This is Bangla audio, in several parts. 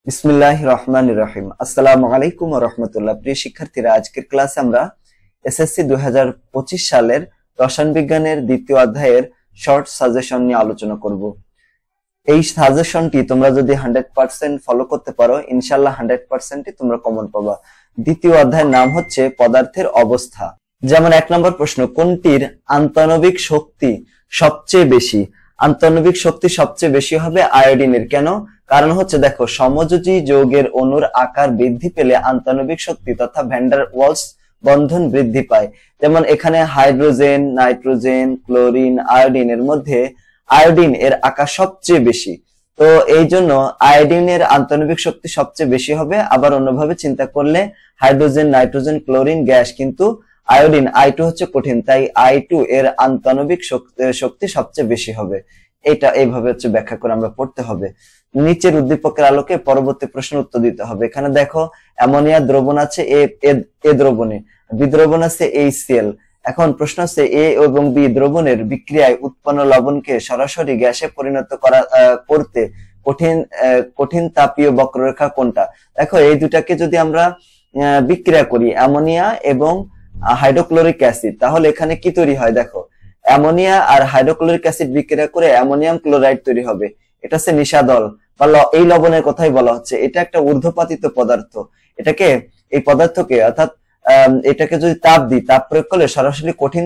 বিসমিল্লাহির রহমানির রহিম। আসসালামু আলাইকুম ওয়া রাহমাতুল্লাহ। প্রিয় শিক্ষার্থীরা, আজকের ক্লাসে আমরা এসএসসি 2025 সালের রসায়ন বিজ্ঞানের দ্বিতীয় অধ্যায়ের শর্ট সাজেশন নিয়ে আলোচনা করব। এই সাজেশনটি তোমরা যদি 100% ফলো করতে পারো, ইনশাআল্লাহ 100%ই তোমরা কমন পাবা। দ্বিতীয় অধ্যায়ের নাম হচ্ছে পদার্থের অবস্থা। যেমন 1 নম্বর প্রশ্ন, কোনটির আন্তঃনবিক শক্তি সবচেয়ে বেশি? আন্তঃনবিক শক্তি সবচেয়ে বেশি হবে আয়োডিনের। কেন? কারণ হচ্ছে দেখো, সমযোজী যৌগের অণুর আকার বৃদ্ধি পেলে আন্তঃনবিক শক্তি তথা ভ্যান ডার ওয়ালস বন্ধন বৃদ্ধি পায়। যেমন এখানে হাইড্রোজেন, নাইট্রোজেন, ক্লোরিন, আয়োডিন এর মধ্যে আয়োডিন এর আকার সবচেয়ে বেশি। তো এই জন্য আয়োডিনের আন্তঃনবিক শক্তি সবচেয়ে বেশি হবে। আবার অন্যভাবে চিন্তা করলে হাইড্রোজেন, নাইট্রোজেন, ক্লোরিন গ্যাস, কিন্তু আয়োডিন I2 হচ্ছে কঠিন, তাই I2 এর আন্তঃনবিক শক্তি সবচেয়ে বেশি হবে। এটা এইভাবে হচ্ছে ব্যাখ্যা করে আমরা পড়তে হবে। নিচের উদ্দীপকের আলোকে পরবর্তী প্রশ্নের উত্তর দিতে হবে। এখানে দেখো, অ্যামোনিয়া দ্রবণ আছে এ দ্রবণে, বি দ্রবণ আছে HCl। এখন প্রশ্ন হচ্ছে এ এবং বি দ্রবণের বিক্রিয়ায় উৎপন্ন লবণকে সরাসরি গ্যাসে পরিণত করতে কঠিন তাপীয় বক্ররেখা কোনটা? দেখো, এই দুটাকে যদি আমরা বিক্রিয়া করি, অ্যামোনিয়া এবং হাইড্রোক্লোরিক অ্যাসিড, তাহলে এখানে কি তৈরি হয়? দেখো, অ্যামোনিয়া আর হাইড্রোক্লোরিক অ্যাসিড বিক্রিয়া করে অ্যামোনিয়াম ক্লোরাইড তৈরি হবে। এটা হচ্ছে নিশাদল বা এই লবণের কথাই বলা হচ্ছে। এটা একটা ঊর্ধ্বপাতিত পদার্থ। এই পদার্থকে অর্থাৎ এটাকে যদি তাপ দিই, তাপ প্রয়োগ করলে সরাসরি কঠিন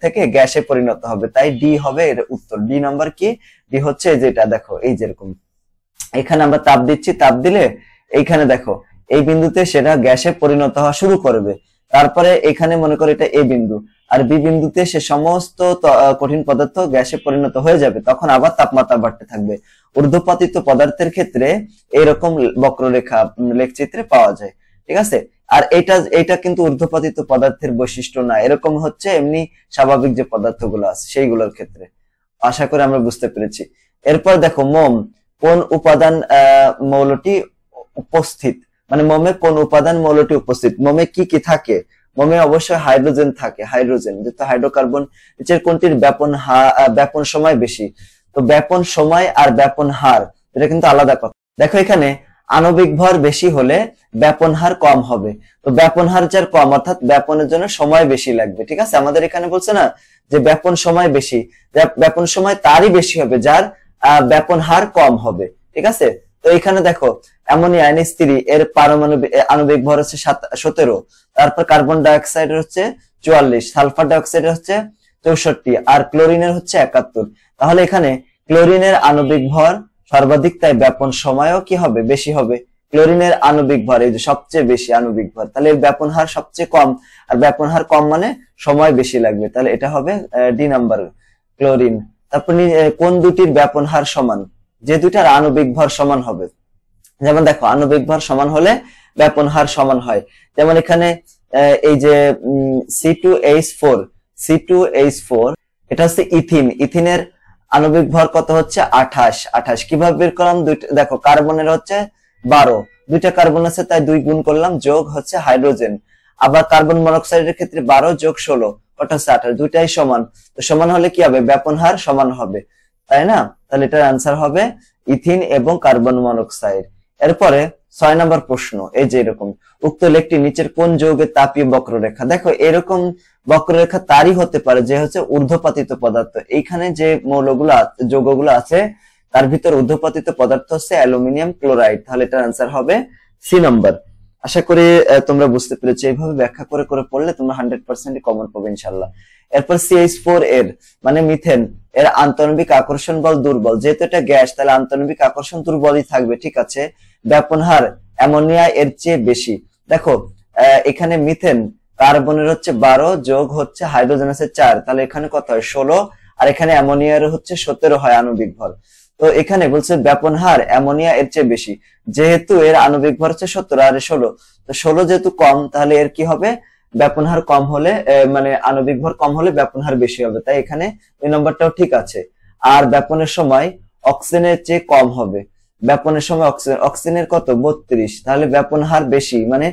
থেকে গ্যাসে পরিণত হবে। তাই ডি হবে এর উত্তর। ডি নাম্বার কি? ডি হচ্ছে যেটা, দেখো এই যেরকম এখানে আমরা তাপ দিচ্ছি, তাপ দিলে এইখানে দেখো এই বিন্দুতে সেটা গ্যাসে পরিণত হওয়া শুরু করবে। তারপরে এখানে মনে করো এটা এ বিন্দু, আর বি বিন্দুতে সে সমস্ত কঠিন পদার্থ গ্যাসে পরিণত হয়ে যাবে। তখন আবার তাপমাত্রা বাড়তে থাকবে। ঊর্ধ্বপাতিত পদার্থের ক্ষেত্রে এরকম বক্ররেখা লেখচিত্রে পাওয়া যায়। ঠিক আছে? আর এটা কিন্তু ঊর্ধ্বপাতিত পদার্থের বৈশিষ্ট্য না, এরকম হচ্ছে এমনি স্বাভাবিক যে পদার্থগুলো আছে সেইগুলোর ক্ষেত্রে। আশা করি আমরা বুঝতে পেরেছি। এরপর দেখো, মোম কোন উপাদান মৌলটি উপস্থিত, মানে মোমে কোন উপাদান মৌলটি উপস্থিত? মোমে কি কি থাকে? মোমে অবশ্যই হাইড্রোজেন থাকে। হাইড্রোজেন যেহেতু হাইড্রোকার্বন, নিচের কোনটির ব্যাপন সময় বেশি? তো ব্যাপন সময় আর ব্যাপন হার এটা কিন্তু আলাদা কথা। দেখো, এখানে আণবিক ভর বেশি হলে ব্যাপন হার কম হবে। তো ব্যাপন হার যার কম, অর্থাৎ ব্যাপনের জন্য সময় বেশি লাগবে। ঠিক আছে? আমাদের এখানে বলছে না যে ব্যাপন সময় বেশি, ব্যাপন সময় তারই বেশি হবে যার ব্যাপন হার কম হবে। ঠিক আছে? তো এখানে দেখো, অ্যামোনিয়া NH3 এর পারমাণবিক আণবিক ভর হচ্ছে 17, তারপর কার্বন ডাই অক্সাইডের হচ্ছে 44, সালফার ডাই অক্সাইডের হচ্ছে 64, আর ক্লোরিনের হচ্ছে 71। তাহলে এখানে ক্লোরিনের আণবিক ভর সর্বাধিক, তাই ব্যাপন সময়ও কি হবে? বেশি হবে। ক্লোরিনের আণবিক ভর এই যে সবচেয়ে বেশি আণবিক ভর, তাহলে ব্যাপন হার সবচেয়ে কম, আর ব্যাপন হার কম মানে সময় বেশি লাগবে। তাহলে এটা হবে ডি নাম্বার, ক্লোরিন। তারপর কোন দুটির ব্যাপন হার সমান? যে দুইটার আণবিক ভর সমান হবে। যেমন দেখো, আণবিক ভর সমান হলে ব্যাপন হার সমান হয়। যেমন এখানে এই যে C2H4 এটা হচ্ছে ইথিন। ইথিনের আণবিক ভর কত হচ্ছে? 28। কিভাবে বের করলাম? দেখো, কার্বনের হচ্ছে 12, দুইটা কার্বন আছে তাই 2 গুণ করলাম, যোগ হচ্ছে হাইড্রোজেন। আবার কার্বন মনোক্সাইডের ক্ষেত্রে 12 যোগ 16 ওটা হচ্ছে 28, দুইটাই সমান। তো সমান হলে কি হবে? ব্যাপন হার সমান হবে, তাই না? তাহলে এটার আনসার হবে ইথিন এবং কার্বন মনোক্সাইড। এরপরে 6 নম্বর প্রশ্ন, এই যে এরকম উক্ত লেখটি নিচের কোন যৌগের তাপীয় বক্ররেখা? দেখো, এরকম বক্ররেখা তারই হতে পারে যে হচ্ছে ঊর্ধ্বপাতিত পদার্থ। এইখানে যে যৌগগুলো আছে তার ভিতর ঊর্ধ্বপাতিত পদার্থ হচ্ছে অ্যালুমিনিয়াম ক্লোরাইড। তাহলে এটার আনসার হবে সি নাম্বার। আশা করি তোমরা বুঝতে পেরেছো। এইভাবে ব্যাখ্যা করে করে পড়লে তোমরা 100% কমন পাবে ইনশাআল্লাহ। এরপর CH4 এর মানে মিথেন এর আন্তঃনবিক আকর্ষণ বল দুর্বল। যেহেতু এটা গ্যাস, তাহলে আন্তঃনবিক আকর্ষণ দুর্বলই থাকবে। ঠিক আছে? ব্যাপন হার অ্যামোনিয়া এর চেয়ে বেশি। দেখো, এখানে মিথেন কার্বনের হচ্ছে 12 যোগ হচ্ছে হাইড্রোজেন আছে 4, তাহলে এখানে কত হয়? 16, আর এখানে অ্যামোনিয়ার হচ্ছে 17 হয় আণবিক ভর। তো এখানে বলছে ব্যাপন হার অ্যামোনিয়া এর চেয়ে বেশি, যেহেতু এর আণবিক ভর হচ্ছে 17 আর 16, তো 16 যেহেতু কম, তাহলে এর কি হবে? ব্যাপন হার কম হলে মানে আণবিক ভর কম হলে ব্যাপন হার বেশি হবে। তাই এখানে ওই নম্বরটাও ঠিক আছে। আর ব্যাপনের সময় অক্সিজেনের চেয়ে কম হবে। ব্যাপনের সময় অক্সিজেনের কত? 32, তাহলে ব্যাপন হার বেশি, মানে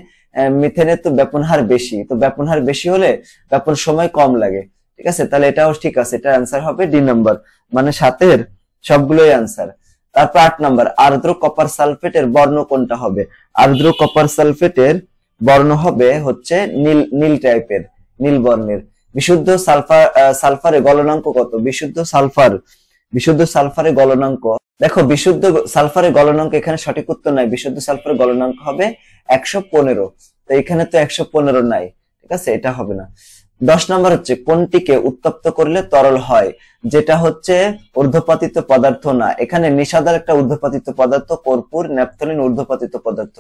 মিথেনের তো ব্যাপন হার বেশি। তো ব্যাপন হার বেশি হলে ব্যাপন সময় কম লাগে। ঠিক আছে? তাহলে এটাও ঠিক আছে। এটার আনসার হবে ডি নাম্বার, মানে 7 এর সবগুলোই আনসার। তারপর 8 নম্বর, আর্দ্র কপার সালফেটের বর্ণ কোনটা হবে? আর্দ্র কপার সালফেটের বর্ণ হবে হচ্ছে নীল, নীল টাইপের, নীল বর্ণের। বিশুদ্ধ সালফারের গলনাঙ্ক কত? বিশুদ্ধ সালফারের গলনাঙ্ক, দেখো বিশুদ্ধ সালফারের গলনাঙ্ক এখানে সঠিক উত্তর নাই। বিশুদ্ধ সালফারের গলনাঙ্ক হবে 115। তো এখানে তো 115 নাই, ঠিক আছে, এটা হবে না। 10 নম্বর হচ্ছে কোনটিকে উত্তপ্ত করলে তরল হয়? যেটা হচ্ছে ঊর্ধ্বপাতিত পদার্থ না। এখানে নিষাদার একটা ঊর্ধ্বপাতিত পদার্থ, কর্পূর, ন্যাপথলিন ঊর্ধ্বপাতিত পদার্থ।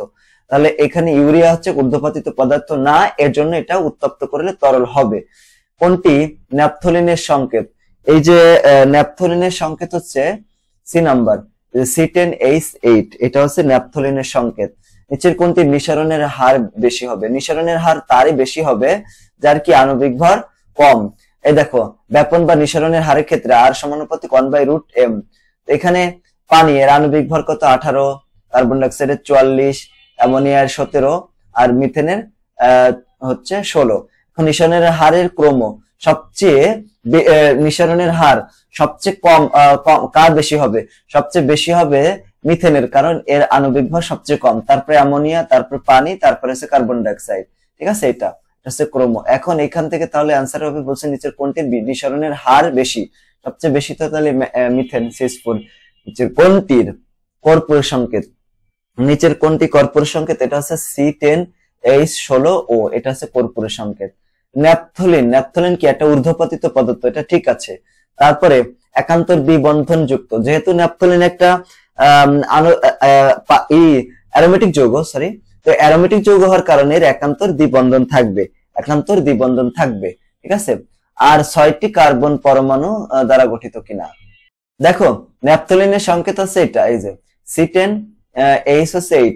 তাহলে এখানে ইউরিয়া হচ্ছে ঊর্ধ্বপাতিত পদার্থ না, এর জন্য এটা উত্তপ্ত করলে তরল হবে। কোনটি ন্যাপথলিনের সংকেত? এই যে ন্যাপথলিনের সংকেত হচ্ছে সি নাম্বার, C10H8, এটা হচ্ছে ন্যাপথলিনের সংকেত। নিচের কোনটি নিঃসরণের হার বেশি হবে? নিঃসরণের হার তারই বেশি হবে যার কি আণবিক ভর কম। এই দেখো, ব্যাপন বা নিঃসরণের হারের ক্ষেত্রে R সমানুপাতিক 1/√m। এখানে পানি এর আণবিক ভর কত? 18, কার্বন ডাইঅক্সাইডের 44, অ্যামোনিয়ার 17 আর মিথেনের হচ্ছে 16। এখন নিঃসরণের হারের ক্রম সবচেয়ে, নিঃসরণের হার সবচেয়ে কম কার বেশি হবে? সবচেয়ে বেশি হবে মিথেনের, কারণ এর আণবিক ভর সবচেয়ে কম। তারপরে অ্যামোনিয়া, তারপরে পানি, তারপরে হচ্ছে কার্বন ডাইঅক্সাইড, ঠিক আছে, এটা হচ্ছে ক্রম। এখন এখান থেকে তাহলে অ্যান্সার হবে, বলছে নিচের কোনটির নিঃসরণের হার বেশি? সবচেয়ে বেশি তো তাহলে মিথেন, CH4। নিচের কোনটির কর্পূর সংকেত? নিচের কোনটি কর্পূরের সংকেত? এটা হচ্ছে C10H16O, এটা হচ্ছে কর্পূরের সংকেত। ন্যাপথলিন কি একটা ঊর্ধ্বপাতিত পদার্থ? এটা ঠিক আছে। তারপরে একান্তর বিবন্ধন যুক্ত, যেহেতু ন্যাপথলিন একটা অ্যারোমেটিক যৌগ, সরি, তো অ্যারোমেটিক যৌগ হওয়ার কারণে এর একান্তর দ্বিবন্ধন থাকবে, ঠিক আছে। আর 6টি কার্বন পরমাণু দ্বারা গঠিত কিনা? দেখো ন্যাপথলিনের সংকেত আছে এটা, এই যে C10H8,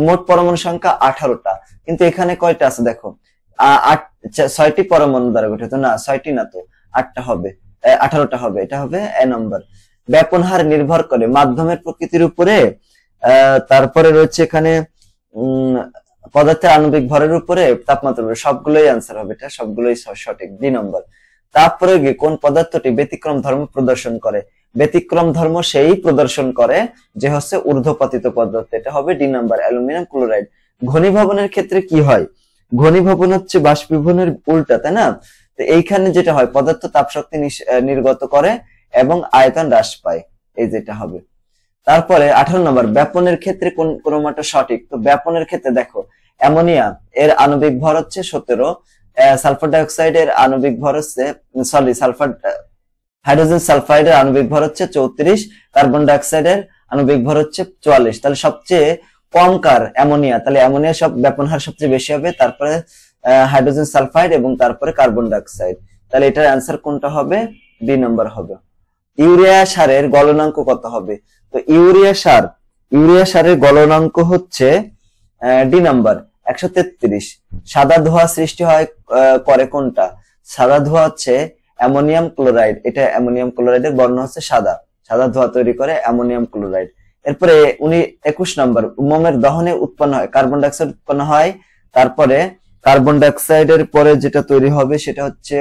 মোট পরমাণু সংখ্যা 18টা, কিন্তু এখানে কয়টা আছে দেখো, 6টি পরমাণু দ্বারা গঠিত, না 6টি না তো 8টা হবে, 18টা হবে, এটা হবে এ নম্বর। ব্যাপন হার নির্ভর করে মাধ্যমের প্রকৃতির উপরে, তারপরে রয়েছে এখানে পদার্থের আণবিক ভরের উপরে, তাপমাত্রার উপরে, সবগুলোই আনসার হবে, এটা সবগুলোই সঠিক। 2 নম্বর, তাপ প্রয়োগে কোন পদার্থটি ব্যতিক্রম ধর্ম প্রদর্শন করে? ব্যতিক্রম ধর্ম সেই প্রদর্শন করে যে হচ্ছে ঊর্ধ্বপাতিত পদার্থ, এটা হবে D নাম্বার, অ্যালুমিনিয়াম ক্লোরাইড। ঘনীভবনের ক্ষেত্রে কি হয়? ঘনীভবন হচ্ছে বাষ্পীভবনের উল্টা, তাই না? তো এইখানে যেটা হয়, পদার্থ তাপ শক্তি নির্গত করে এবং আয়তন হ্রাস পায়, এই যেটা হবে। তারপরে 18 নম্বর, ব্যাপনের ক্ষেত্রে কোন ক্রমটা সঠিক? তো ব্যাপনের ক্ষেত্রে দেখো, অ্যামোনিয়া এর আণবিক ভর হচ্ছে 17, সালফার ডাইঅক্সাইডের আণবিক ভর হচ্ছে, হাইড্রোজেন সালফাইডের আণবিক ভর হচ্ছে 34, কার্বন ডাইঅক্সাইডের আণবিক ভর হচ্ছে 44। তাহলে সবচেয়ে কম কার? অ্যামোনিয়া। তাহলে অ্যামোনিয়া সব ব্যাপন হার সবচেয়ে বেশি হবে, তারপরে হাইড্রোজেন সালফাইড এবং তারপরে কার্বন ডাইঅক্সাইড। তাহলে এটার অ্যান্সার কোনটা হবে? B নম্বর হবে। ইউরিয়া সারের গলনাঙ্ক কত হবে? তো ইউরিয়া সারের গলনাঙ্ক হচ্ছে D নাম্বার, 133। সাদা ধোঁয়া সৃষ্টি হয় করে কোনটা? সাদা ধোঁয়া হচ্ছে অ্যামোনিয়াম ক্লোরাইড, এটা অ্যামোনিয়াম ক্লোরাইডের বর্ণ হচ্ছে সাদা ধোঁয়া তৈরি করে অ্যামোনিয়াম ক্লোরাইড। এরপরে 19 নম্বর, মোমের দহনে উৎপন্ন হয় কার্বন ডাইঅক্সাইড উৎপন্ন হয়, তারপরে কার্বন ডাইঅক্সাইডের পরে যেটা তৈরি হবে সেটা হচ্ছে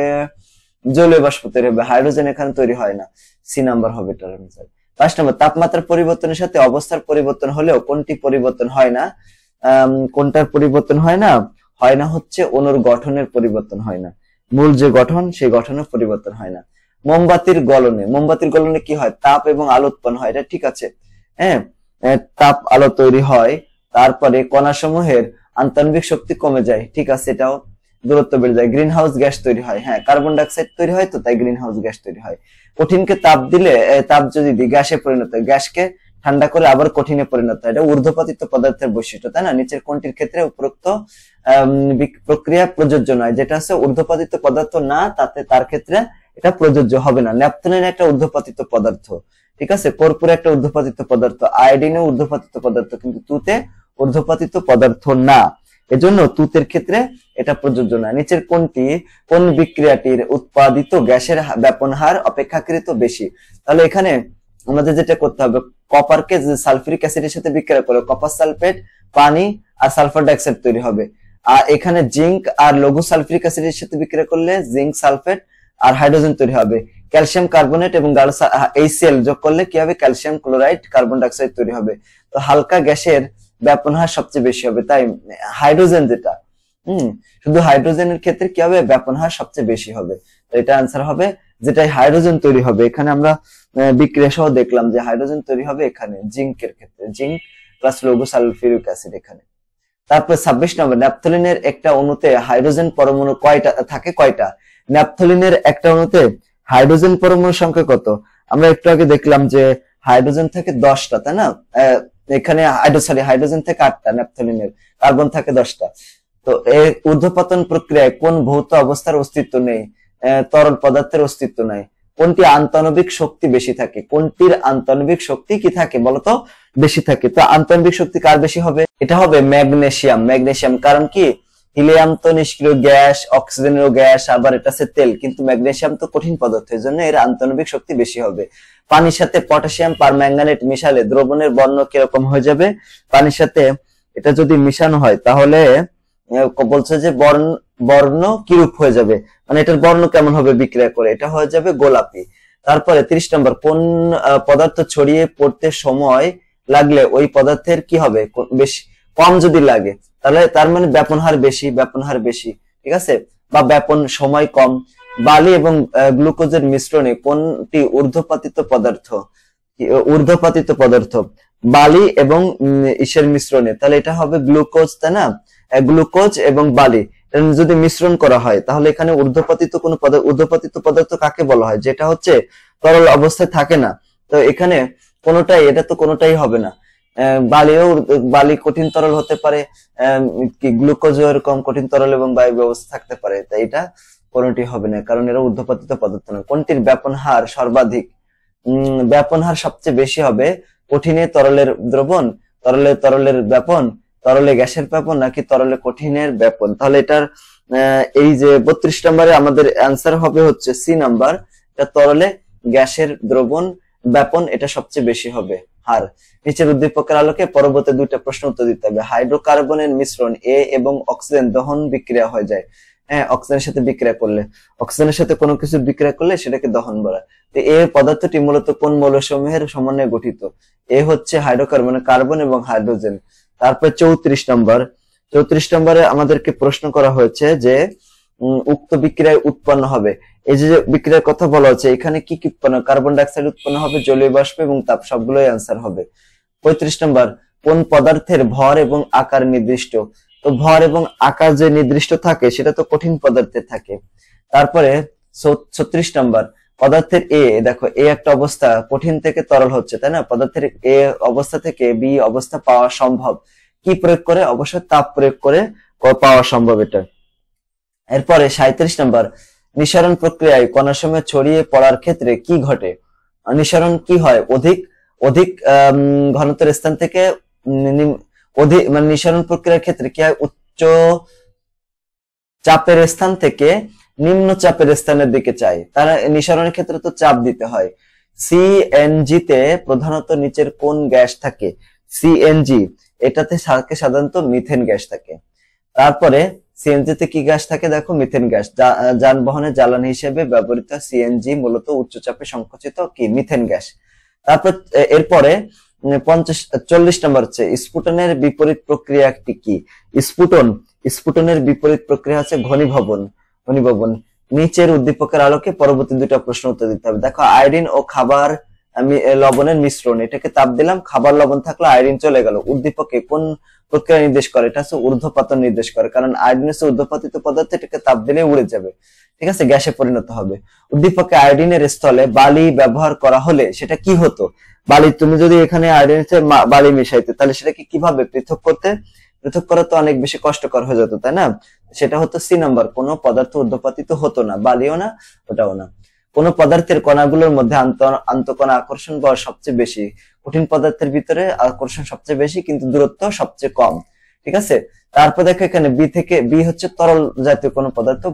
জলীয় বাষ্প তৈরি হবে, হাইড্রোজেন এখানে তৈরি হয় না, C নাম্বার হবে এটার আনসার। 5 নম্বর, তাপমাত্রার পরিবর্তনের সাথে অবস্থার পরিবর্তন হলেও কোনটি পরিবর্তন হয় না? কোনটার পরিবর্তন হয় না হচ্ছে অণুর গঠনের পরিবর্তন হয় না, মূল যে গঠন সেই গঠনের পরিবর্তন হয় না। মোমবাতির গলনে কি হয়? তাপ এবং আলো উৎপন্ন হয়, এটা ঠিক আছে, হ্যাঁ, তাপ আলো তৈরি হয়। তারপরে কণাসমূহের আন্তঃনবিক শক্তি কমে যায়, ঠিক আছে, এটাও দূরত্ব বেড়ে যায়। গ্রিন হাউস গ্যাস তৈরি হয়, হ্যাঁ, কার্বন ডাইঅক্সাইড তৈরি হয়, তো তাই গ্রিন হাউস গ্যাস তৈরি হয়। কঠিনকে তাপ যদি দিই গ্যাসে পরিণত হয়, গ্যাসকে ঠান্ডা করে আবার কঠিনে পরিণত হয়, এটা ঊর্ধ্বপাতিত পদার্থের বৈশিষ্ট্য, তাই না? নিচের কোনটির ক্ষেত্রে উপরোক্ত প্রক্রিয়া প্রযোজ্য নয়? যেটা হচ্ছে ঊর্ধ্বপাতিত পদার্থ না, তার ক্ষেত্রে এটা প্রযোজ্য হবে না। ন্যাপথলিন একটা ঊর্ধ্বপাতিত পদার্থ, ঠিক আছে, কর্পূর একটা ঊর্ধ্বপাতিত পদার্থ, আয়োডিনও ঊর্ধ্বপাতিত পদার্থ, কিন্তু তুতে ঊর্ধ্বপাতিত পদার্থ না, এজন্য তুতের ক্ষেত্রে এটা প্রযোজ্য না। নিচের কোন বিক্রিয়াটির উৎপাদিত গ্যাসের ব্যাপন হার অপেক্ষাকৃত বেশি? তাহলে এখানে আমাদের যেটা করতে হবে, কপারকে সালফিউরিক অ্যাসিডের সাথে বিক্রিয়া করে কপার সালফেট, পানি আর সালফার ডাইঅক্সাইড তৈরি হবে। আর এখানে জিঙ্ক আর লঘু সালফিউরিক অ্যাসিডের সাথে বিক্রিয়া করলে জিঙ্ক সালফেট আর হাইড্রোজেন তৈরি হবে। ক্যালসিয়াম কার্বনেট এবং HCl যোগ করলে কি হবে, ক্যালসিয়াম ক্লোরাইড কার্বন ডাইঅক্সাইড তৈরি হবে। তো হালকা গ্যাসের ব্যাপন হার সবচেয়ে বেশি হবে, তাই হাইড্রোজেন যেটা শুধু হাইড্রোজেনের ক্ষেত্রে কি হবে, ব্যাপন হার সবচেয়ে বেশি হবে। তো এটা আনসার হবে যেটাই হাইড্রোজেন তৈরি হবে। এখানে আমরা বিক্রিয়া সহ দেখলাম যে হাইড্রোজেন তৈরি হবে এখানে জিঙ্কের ক্ষেত্রে, জিঙ্ক প্লাস লৌহ সালফিউরিক অ্যাসিড এখানে। তারপর 26 নম্বর, ন্যাপথলিনের একটা অণুতে হাইড্রোজেন পরমাণু কয়টা থাকে, কয়টা? ন্যাপথলিনের একটা অণুতে হাইড্রোজেন পরমাণু সংখ্যা কত? আমরা একটু আগে দেখলাম যে হাইড্রোজেন থেকে 10টা, তাই না? এখানে হাইড্রোজেন থেকে 8টা, ন্যাপথলিনের কার্বন থাকে 10টা। তো এই ঊর্ধ্বপতন প্রক্রিয়ায় কোন ভৌত অবস্থার অস্তিত্ব নেই, তরল পদার্থের অস্তিত্ব নাই? কোনটি আন্তঃনবিক শক্তি বেশি থাকে? কোনটির আন্তঃনবিক শক্তি কি থাকে বলতো, বেশি থাকে? তো আন্তঃনবিক শক্তি কার বেশি হবে? এটা হবে ম্যাগনেসিয়াম। ম্যাগনেসিয়াম, কারণ কি হিলিয়াম তো নিষ্ক্রিয় গ্যাস, অক্সিজেনেরও গ্যাস, আবার এটা হচ্ছে তেল, কিন্তু ম্যাগনেসিয়াম তো কঠিন পদার্থ, এর জন্য এর আন্তঃনবিক শক্তি বেশি হবে। পানির সাথে পটাশিয়াম পারম্যাঙ্গানেট মিশালে দ্রবণের বর্ণ কিরকম হয়ে যাবে? পানির সাথে এটা যদি মিশানো হয় তাহলে বলছে যে বর্ণ কিরূপ হয়ে যাবে, মানে এটার বর্ণ কেমন হবে বিক্রিয়া করে? এটা হয়ে যাবে গোলাপি। তারপরে 30 নম্বর, কোন পদার্থ ছড়িয়ে পড়তে সময় লাগলে ওই পদার্থের কি হবে, বেশি কম যদি লাগে তাহলে তার মানে ব্যাপন হার বেশি, ব্যাপন হার বেশি, ঠিক আছে, বা ব্যাপন সময় কম। বালি এবং গ্লুকোজের মিশ্রণে কোনটি ঊর্ধ্বপাতিত পদার্থ? ঊর্ধ্বপাতিত পদার্থ বালি এবং ইসের মিশ্রণে, তাহলে এটা হবে গ্লুকোজ, তাই না? গ্লুকোজ এবং বালি যদি মিশ্রণ করা হয় তাহলে এখানে ঊর্ধ্বপাতিত কোন পদার্থ, ঊর্ধ্বপাতিত পদার্থ কাকে বলা হয়? যেটা হচ্ছে তরল অবস্থায় থাকে না। তো এখানে কোনোটাই, এটা তো কোনোটাই হবে না। বালি কঠিন তরল হতে পারে, গ্লুকোজও এরকম কঠিন তরল এবং বায়ু ব্যবস্থা থাকতে পারে, তাই এটা কোনোটি হবে না, কারণ এরা ঊর্ধ্বপাতিত পদার্থ নয়। কোনটির ব্যাপন হার সর্বাধিক? ব্যাপন হার সবচেয়ে বেশি হবে কঠিনে তরলের দ্রবণ, তরলের ব্যাপন, তরলে গ্যাসের ব্যাপন, নাকি তরলে কঠিনের ব্যাপন? তাহলে এটার এই যে 32 নম্বরে আমাদের অ্যান্সার হবে হচ্ছে সি নাম্বার, এটা তরলে গ্যাসের দ্রবণ ব্যাপন, এটা সবচেয়ে বেশি হবে হার। নিচের উদ্দীপকের আলোকে পরবর্তী দুইটা প্রশ্ন উত্তর দিতে হবে। হাইড্রোকার্বনের মিশ্রণ এ এবং অক্সিজেন দহন বিক্রিয়া হয়ে যায়। হ্যাঁ, অক্সিজেনের সাথে বিক্রিয়া করলে, অক্সিজেনের সাথে কোনো কিছু বিক্রিয়া করলে সেটাকে দহন বলা। তো এই পদার্থটি মূলত কোন মৌলসমূহের সমন্বয়ে গঠিত? এ হচ্ছে হাইড্রোকার্বন, কার্বন এবং হাইড্রোজেন। তারপর 34 নম্বরে আমাদেরকে প্রশ্ন করা হয়েছে যে উক্ত বিক্রিয়ায় উৎপন্ন হবে, এই যে বিক্রিয়ার কথা বলা হচ্ছে এখানে কি কি উৎপন্ন? কার্বন ডাইঅক্সাইড উৎপন্ন হবে, জলীয় বাষ্প এবং তাপ, সবগুলোই অ্যান্সার হবে। 35 নম্বর, কোন পদার্থের ভর এবং আকার নির্দিষ্ট? তো ভর এবং আকার যে নির্দিষ্ট থাকে সেটা তো কঠিন পদার্থের থাকে। তারপরে 36 নম্বর, পদার্থের দেখো একটা অবস্থা কঠিন থেকে তরল হচ্ছে, তাই না? পদার্থের এ অবস্থা থেকে বি অবস্থা পাওয়া সম্ভব কি প্রয়োগ করে? অবশ্যই তাপ প্রয়োগ করে পাওয়া সম্ভব এটা। এরপরে 37 নম্বর, নিঃসরণ প্রক্রিয়ায় কণাসমূহ ছড়িয়ে পড়ার ক্ষেত্রে কি ঘটে? নিঃসরণ কি হয়? অধিক ঘনত্বের স্থান থেকে অধিক, মানে নিঃসরণ প্রক্রিয়ার ক্ষেত্রে কি হয়? উচ্চ চাপের স্থান থেকে নিম্ন চাপের স্থানের দিকে চাই। তারা নিঃসরণের ক্ষেত্রে তো চাপ দিতে হয়। সিএনজি তে প্রধানত নিচের কোন গ্যাস থাকে? সিএনজি, এটাতে সাধারণত মিথেন গ্যাস থাকে। তারপরে সিএনজি তে কি গ্যাস থাকে? দেখো মিথেন গ্যাস। যানবাহনের জ্বালানি হিসেবে ব্যবহৃত সিএনজি মূলত উচ্চচাপে সংকোচিত কি মিথেন গ্যাস। তারপর এরপরে 40 নম্বর হচ্ছে স্ফুটনের বিপরীত প্রক্রিয়াটি কি? স্ফুটনের বিপরীত প্রক্রিয়া হচ্ছে ঘনীভবন। নিচের উদ্দীপকের আলোকে পরবর্তী দুটো প্রশ্ন উত্তর দিতে হবে। দেখো আয়োডিন ও খাবার লবণের মিশ্রণ, এটাকে তাপ দিলাম, খাবার লবণ থাকলো, আয়োডিন চলে গেল, উদ্দীপকে কোন প্রক্রিয়া নির্দেশ করে? এটা হচ্ছে ঊর্ধ্বপাতন নির্দেশ করে, কারণ আয়োডিন হচ্ছে ঊর্ধ্বপাতিত পদার্থ, এটাকে তাপ দিলে উড়ে যাবে, ঠিক আছে, গ্যাসে পরিণত হবে। উদ্দীপকে আয়োডিনের স্থলে বালি ব্যবহার করা হলে সেটা কি হতো? বালি, তুমি যদি এখানে আয়োডিনের বালি মিশাইতে তাহলে সেটাকে কিভাবে পৃথক করা তো অনেক বেশি কষ্টকর হয়ে যেত, তাই না? সেটা হতো সি নাম্বার, কোন পদার্থ ঊর্ধ্বপাতিত হতো না, বালিও না, ওটাও না। কোন পদার্থের কণাগুলোর মধ্যে আন্তঃকণা আকর্ষণ বল সবচেয়ে বেশি? কঠিন পদার্থের ভিতরে আকর্ষণ সবচেয়ে বেশি কিন্তু দূরত্ব সবচেয়ে কম, ঠিক আছে। তারপর দেখো এখানে বি হচ্ছে তরল জাতীয় কোন পদার্থ,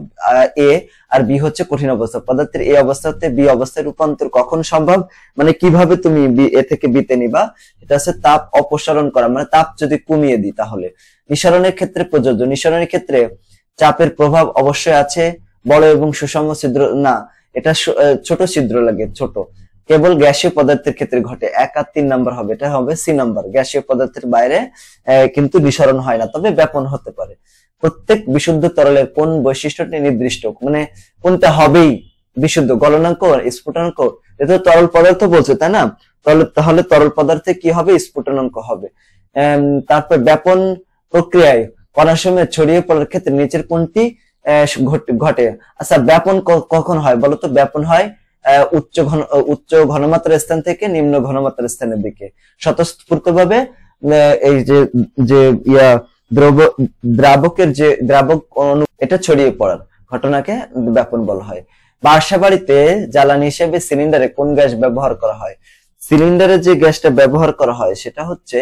এ, আর বি হচ্ছে কঠিন অবস্থা। পদার্থের এ অবস্থা হতে বি অবস্থায় রূপান্তর কখন সম্ভব? মানে কিভাবে তুমি এ থেকে বিতে নিবা? এটা হচ্ছে তাপ অপসারণ করা, মানে তাপ যদি কমিয়ে দিই তাহলে। নিঃসরণের ক্ষেত্রে প্রযোজ্য, নিঃসরণের ক্ষেত্রে চাপের প্রভাব অবশ্যই আছে, বড় এবং সুষম ছিদ্র না, এটা ছোট ছিদ্র লাগে, ছোট। কেবল গ্যাসীয় পদার্থের ক্ষেত্রে ঘটে। 1 আর 3 নাম্বার হবে, এটা হবে সি নাম্বার। গ্যাসীয় পদার্থের বাইরে কিন্তু নিঃসরণ হয় না, তবে ব্যাপন হতে পারে। প্রত্যেক বিশুদ্ধ তরলের কোন বৈশিষ্ট্যটি নির্দিষ্ট, মানে কোনটা হবেই বিশুদ্ধ? গলনাঙ্ক, স্ফুটনাঙ্ক। এটা তরল পদার্থ বলছে, তাই না? তাহলে তরল পদার্থে কি হবে? স্ফুটনাঙ্ক হবে। তারপর ব্যাপন প্রক্রিয়ায় কণাসমূহে ছড়িয়ে পড়ার ক্ষেত্রে নিচের কোনটি ঘটে? আচ্ছা, ব্যাপন কখন হয় বলতো? ব্যাপন হয় উচ্চ ঘনমাত্রার স্থান থেকে নিম্ন ঘনমাত্রার স্থানের দিকে স্বতঃস্ফূর্তভাবে। এই যে দ্রাবকের যে দ্রাবক এটা ছড়িয়ে পড়ার ঘটনাকে ব্যাপন বলা হয়। বাসা বাড়িতে জ্বালানি হিসেবে সিলিন্ডারে কোন গ্যাস ব্যবহার করা হয়? সিলিন্ডারে যে গ্যাসটা ব্যবহার করা হয় সেটা হচ্ছে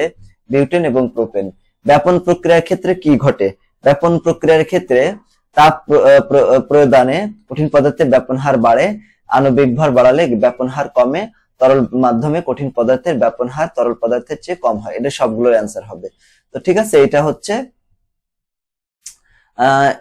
বিউটেন এবং প্রোপেন। ব্যাপন প্রক্রিয়ার ক্ষেত্রে কি ঘটে? ব্যাপন প্রক্রিয়ার ক্ষেত্রে তাপ প্রদানে কঠিন পদার্থের ব্যাপন হার বাড়ে, আণবিক ভর বাড়ালে ব্যাপন হার কমে, তরল মাধ্যমে কঠিন পদার্থের ব্যাপন হার তরল পদার্থের চেয়ে কম হয়। এটা সবগুলোর অ্যান্সার হবে। তো ঠিক আছে, এটা হচ্ছে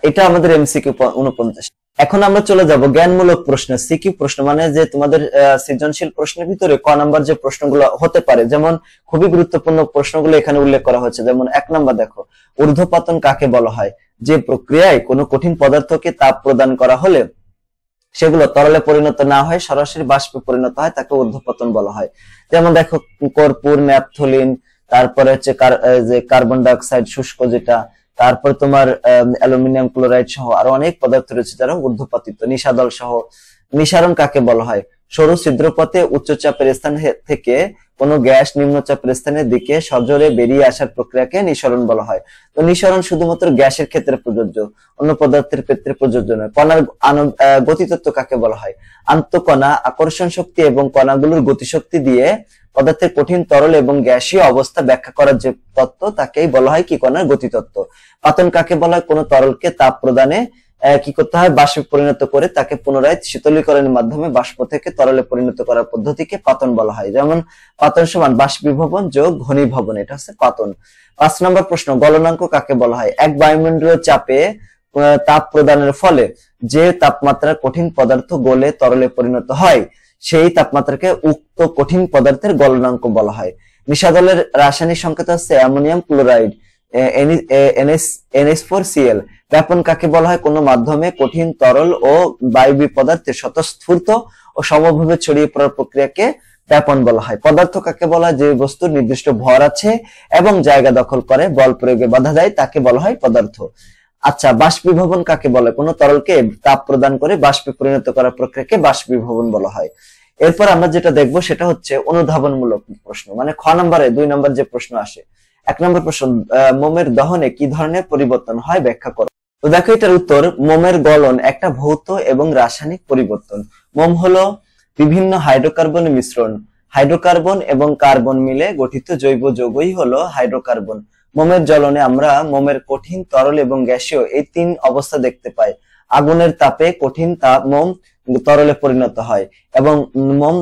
এটা আমাদের এমসিকিউ 49। এখন আমরা চলে যাব জ্ঞানমূলক প্রশ্ন, সিকিউ প্রশ্ন, মানে যে তোমাদের সৃজনশীল প্রশ্নের ভিতরে ক নাম্বার যে প্রশ্নগুলো হতে পারে, যেমন খুবই গুরুত্বপূর্ণ প্রশ্নগুলো এখানে উল্লেখ করা হয়েছে। যেমন 1 নাম্বার দেখো, ঊর্ধ্বপতন কাকে বলা হয়? যে প্রক্রিয়ায় কোনো কঠিন পদার্থকে তাপ প্রদান করা হলে সেগুলো তরলে পরিণত না হয় সরাসরি বাষ্পে পরিণত হয়, তাকে ঊর্ধ্বপতন বলা হয়। যেমন দেখো কর্পূর, ন্যাপথলিন, তারপরে হচ্ছে যে কার্বন ডাই অক্সাইড শুষ্ক যেটা, তারপর তোমার অ্যালুমিনিয়াম ক্লোরাইড সহ আরো অনেক পদার্থ রয়েছে যারা ঊর্ধ্বপতিত। নিশাদল সহ। নিঃসারণ কাকে বলা হয়? সরু ছিদ্রপথে উচ্চ চাপের স্থান থেকে কোনো গ্যাস নিম্ন চাপের স্থানের দিকে সজোরে বেরিয়ে আসার প্রক্রিয়াকে নিঃসরণ বলা হয়। তো নিঃসরণ শুধুমাত্র গ্যাসের ক্ষেত্রে প্রযোজ্য, অন্য পদার্থের ক্ষেত্রে প্রযোজ্য নয়। কণার গতিতত্ত্ব কাকে বলা হয়? আন্তঃকণা আকর্ষণ শক্তি এবং কণাগুলোর গতিশক্তি দিয়ে পদার্থের কঠিন, তরল এবং গ্যাসীয় অবস্থা ব্যাখ্যা করার যে তত্ত্ব তাকেই বলা হয় কি? কণার গতিতত্ত্ব। পাতন কাকে বলা হয়? কোনো তরলকে তাপ প্রদানে কি করতে হয়? বাষ্পে পরিণত করে তাকে পুনরায় শীতলীকরণের মাধ্যমে বাষ্প থেকে তরলে পরিণত করার পদ্ধতিকে পাতন বলা হয়। যেমন পাতন সমান বাষ্পীভবন যোগ ঘনীভবন, এটা হচ্ছে পাতন। 5 নম্বর প্রশ্ন, গলনাঙ্ক কাকে বলা হয়? এক বায়ুমণ্ডলীয় চাপে তাপ প্রদানের ফলে যে তাপমাত্রা কঠিন পদার্থ গলে তরলে পরিণত হয় সেই তাপমাত্রাকে উক্ত কঠিন পদার্থের গলনাঙ্ক বলা হয়। নিশাদলের রাসায়নিক সংকেত হচ্ছে অ্যামোনিয়াম ক্লোরাইড NH4Cl। ব্যাপন কাকে বলা হয়? কোনো মাধ্যমে কঠিন, তরল ও বায়বীয় পদার্থের স্বতঃস্ফূর্ত ও সমভাবে ছড়িয়ে পড়ার প্রক্রিয়াকে ব্যাপন বলা হয়। পদার্থ কাকে বলা হয়? যে বস্তুর নির্দিষ্ট ভর আছে এবং জায়গা দখল করে, বল প্রয়োগে বাধা দেয়, তাকে বলা হয় পদার্থ। আচ্ছা, বাষ্পীভবন কাকে বলে? কোনো তরলকে তাপ প্রদান করে বাষ্পে পরিণত করার প্রক্রিয়াকে বাষ্পীভবন বলা হয়। এরপর আমরা যেটা দেখবো সেটা হচ্ছে অনুধাবনমূলক প্রশ্ন, মানে খ নম্বরে 2 নম্বর যে প্রশ্ন আসে। 1 নম্বর প্রশ্ন, মোমের দহনে কি ধরনের পরিবর্তন হয় ব্যাখ্যা করো। তো দেখো, এটার উত্তর, মোমের গলন একটা ভৌত এবং রাসায়নিক পরিবর্তন। মোম হলো বিভিন্ন হাইড্রোকার্বনের মিশ্রণ। হাইড্রোকার্বন এবং কার্বন মিলে গঠিত জৈব যৌগই হলো হাইড্রোকার্বন। মোমের জ্বলনে আমরা মোমের কঠিন, তরল এবং গ্যাসীয় এই 3 অবস্থা দেখতে পাই। আগুনের তাপে কঠিন মোম তরলে পরিণত হয় এবং মোম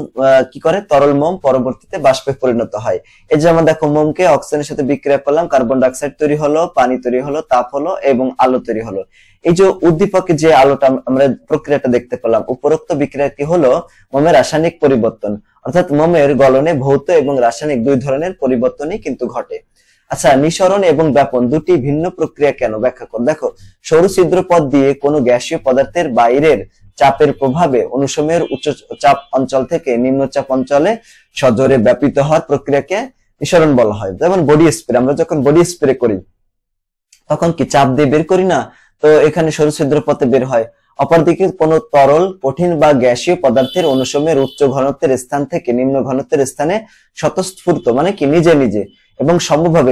কি করে? তরল মোম পরবর্তীতে বাষ্পে পরিণত হয়। এই যে আমরা দেখো, মোমকে অক্সিজেনের সাথে বিক্রিয়া করলাম, কার্বন ডাই অক্সাইড তৈরি হলো, পানি তৈরি হলো, তাপ হলো এবং আলো তৈরি হলো। এই যে উদ্দীপকে যে আলোটা আমরা প্রক্রিয়াটা দেখতে পেলাম, উপরোক্ত বিক্রিয়াটি হলো মোমের রাসায়নিক পরিবর্তন। অর্থাৎ মোমের গলনে ভৌত এবং রাসায়নিক 2 ধরনের পরিবর্তনই কিন্তু ঘটে। আচ্ছা, নিঃসরণ এবং ব্যাপন দুটি ভিন্ন প্রক্রিয়া কেন ব্যাখ্যা করো। দেখো, সরু ছিদ্রপথ দিয়ে কোনো গ্যাসীয় পদার্থের বাইরের চাপের প্রভাবে অনুসময়ের উচ্চ চাপ অঞ্চল থেকে নিম্ন চাপ অঞ্চলে সজোরে ব্যাপিত হওয়ার প্রক্রিয়াকে নিঃসরণ বলা হয়। যেমন বডি স্প্রে, আমরা যখন বডি স্প্রে করি তখন কি চাপ দিয়ে বের করি না? তো এখানে সরু ছিদ্রপথে বের হয়। অপরদিকে কোনো তরল, কঠিন বা গ্যাসীয় পদার্থের অনুসময়ের উচ্চ ঘনত্বের স্থান থেকে নিম্ন ঘনত্বের স্থানে স্বতঃস্ফূর্ত, মানে কি নিজে নিজে এবং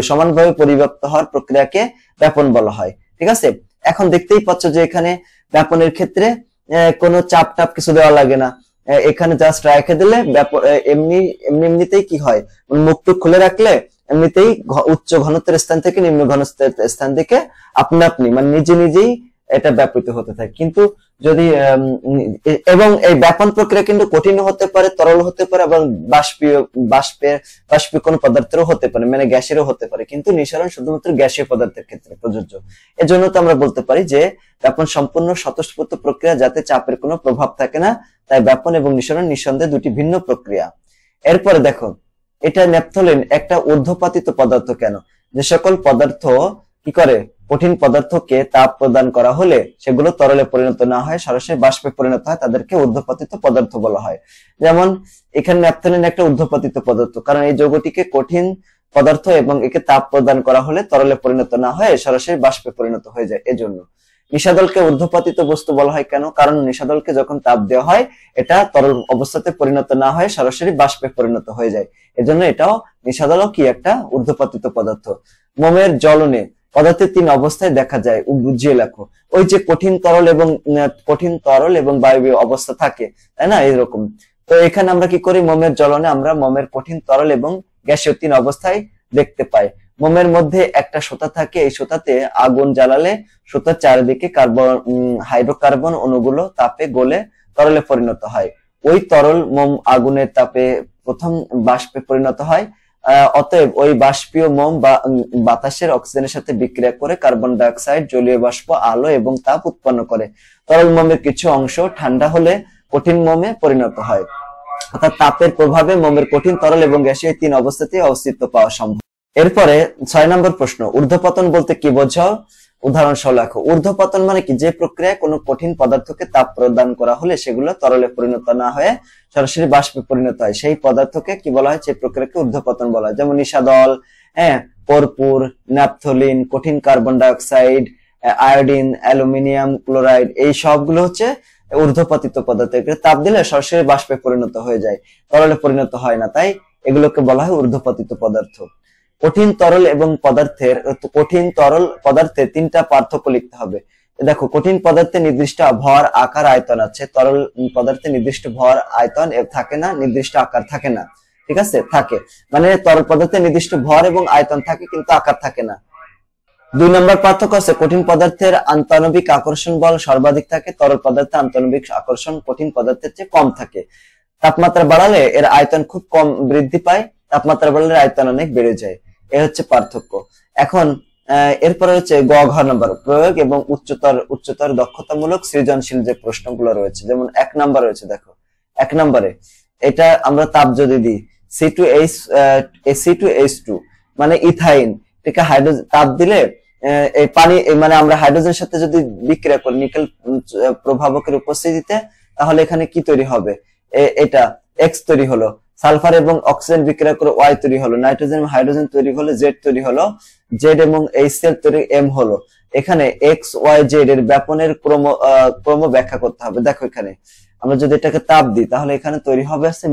সমানভাবে পরিব্যাপ্ত হওয়ার প্রক্রিয়াকে ব্যাপন বলা হয়। ঠিক আছে, এখন দেখতেই পাচ্ছ যে এখানে ব্যাপনের ক্ষেত্রে কোনো চাপ টাপ কিছু দেওয়া লাগে না। এখানে জাস্ট রেখে দিলে এমনিতেই কি হয়, মুখটুক খুলে রাখলে এমনিতেই উচ্চ ঘনত্বের স্থান থেকে নিম্ন ঘনত্বের স্থান থেকে আপনি মানে নিজে নিজেই এটা ব্যাপিত হতে থাকে। কিন্তু যদি এবং এই ব্যাপন প্রক্রিয়া কিন্তু কঠিন হতে পারে, তরল হতে পারে, এবং বাষ্পীয় কোনো পদার্থেরও হতে পারে, মানে গ্যাসেরও হতে পারে, কিন্তু নিঃসরণ শুধুমাত্র গ্যাসীয় পদার্থের ক্ষেত্রে প্রযোজ্য। এজন্য তো আমরা বলতে পারি যে ব্যাপন সম্পূর্ণ স্বতঃস্ফূর্ত প্রক্রিয়া, যাতে চাপের কোনো প্রভাব থাকে না, তাই ব্যাপন এবং নিঃসরণ নিঃসন্দেহে দুটি ভিন্ন প্রক্রিয়া। এরপরে দেখো, এটা ন্যাপথলিন একটা ঊর্ধ্বপাতিত পদার্থ কেন? যে সকল পদার্থ কি করে, কঠিন পদার্থকে তাপ প্রদান করা হলে সেগুলো তরলে পরিণত না হয়, সরাসরি বাষ্পে পরিণত হয়, তাদেরকে ঊর্ধ্বপাতিত পদার্থ বলা হয়। যেমন এখানে ন্যাপথলিন একটা ঊর্ধ্বপাতিত পদার্থ, কারণ এই যৌগটিকে কঠিন পদার্থ এবং একে তাপ প্রদান করা হলে তরলে পরিণত না হয়, সরাসরি বাষ্পে পরিণত হয়ে যায়। এজন্য নিশাদলকে ঊর্ধ্বপাতিত বস্তু বলা হয় কেন? কারণ নিশাদলকে যখন তাপ দেওয়া হয়, এটা তরল অবস্থাতে পরিণত না হয়, সরাসরি বাষ্পে পরিণত হয়ে যায়। এজন্য এটাও নিশাদলও কি একটা ঊর্ধ্বপাতিত পদার্থ। মোমের জ্বলনে পদার্থের 3 অবস্থায় দেখা যায়, বুঝিয়ে লেখো। ওই যে কঠিন তরল এবং বায়বীয় অবস্থা থাকে, তাই না, এরকম। তো এখানে আমরা কি করি, মোমের জ্বলনে আমরা মোমের কঠিন, তরল এবং গ্যাসীয় 3 অবস্থায় দেখতে পাই। মোমের মধ্যে একটা সুতা থাকে, এই সুতাতে আগুন জ্বালালে সুতার চারিদিকে হাইড্রোকার্বন অণুগুলো তাপে গলে তরলে পরিণত হয়। ওই তরল মোম আগুনের তাপে প্রথম বাষ্পে পরিণত হয়। অতএব ওই বাষ্পীয় মোম বা বাতাসের অক্সিজেনের সাথে বিক্রিয়া করে কার্বন ডাই অক্সাইড, জলীয় বাষ্প, আলো এবং তাপ উৎপন্ন করে। তরল মোমের কিছু অংশ ঠান্ডা হলে কঠিন মোমে পরিণত হয়। অর্থাৎ তাপের প্রভাবে মোমের কঠিন, তরল এবং গ্যাসীয় 3 অবস্থাতে অস্তিত্ব পাওয়া সম্ভব। এরপরে 6 নম্বর প্রশ্ন, ঊর্ধ্বপতন বলতে কি বোঝাও? উদাহরণ সহ লেখো। ঊর্ধ্বপতন মানে কি? যে প্রক্রিয়ায় কোনো কঠিন পদার্থকে তাপ প্রদান করা হলে সেগুলো তরলে পরিণত না হয়ে সরাসরি বাষ্পে পরিণত হয়, সেই পদার্থকে কি বলা হয়? সেই প্রক্রিয়াকে ঊর্ধ্বপতন বলা হয়। যেমন নিশাদল, কর্পূর, ন্যাপথলিন, কঠিন carbon die oxide, iodine, aluminium chloride, এই সবগুলো হচ্ছে ঊর্ধ্বপতিত পদার্থ। তাপ দিলে সরাসরি বাষ্পে পরিণত হয়ে যায়, তরলে পরিণত হয় না, তাই এগুলোকে বলা হয় ঊর্ধ্বপতিত পদার্থ। কঠিন তরল পদার্থের 3টা পার্থক্য লিখতে হবে। দেখো, কঠিন পদার্থে নির্দিষ্ট ভর, আকার, আয়তন আছে। তরল পদার্থে নির্দিষ্ট ভর, আয়তন থাকে না, নির্দিষ্ট আকার থাকে না। ঠিক আছে, থাকে মানে তরল পদার্থে নির্দিষ্ট ভর এবং আয়তন থাকে, কিন্তু আকার থাকে না। 2 নম্বর পার্থক্য আছে, কঠিন পদার্থের আন্তঃনবিক আকর্ষণ বল সর্বাধিক থাকে, তরল পদার্থে আন্তঃনবিক আকর্ষণ কঠিন পদার্থের চেয়ে কম থাকে। তাপমাত্রা বাড়ালে এর আয়তন খুব কম বৃদ্ধি পায়, তাপমাত্রা বাড়ালে আয়তন অনেক বেড়ে যায়। এ হচ্ছে পার্থক্য। এখন এরপরে হচ্ছে ঘ নম্বর, প্রয়োগ এবং উচ্চতর দক্ষতামূলক সৃজনশীল যে প্রশ্নগুলো রয়েছে। যেমন 1 নম্বর রয়েছে, দেখো 1 নম্বরে এটা আমরা তাপ যদি দিই C2H2 মানে ইথাইন, ঠিক আছে, হাইড্রোজেন তাপ দিলে এই পানি মানে আমরা হাইড্রোজেনের সাথে যদি বিক্রিয়া করি নিকেল প্রভাবকের উপস্থিতিতে, তাহলে এখানে কি তৈরি হবে? এটা X তৈরি হলো। সালফার এবং অক্সিজেন বিক্রিয়া করে Y তৈরি হলো। নাইট্রোজেন এবং হাইড্রোজেন তৈরি হলো Z তৈরি হলো। Z এবং HCl তৈরি M হলো। এখানে X Y Z এর ব্যাপনের ক্রম ব্যাখ্যা করতে হবে। দেখো, এখানে আমরা যদি এটাকে তাপ দিই, তাহলে এখানে তৈরি হবে আছে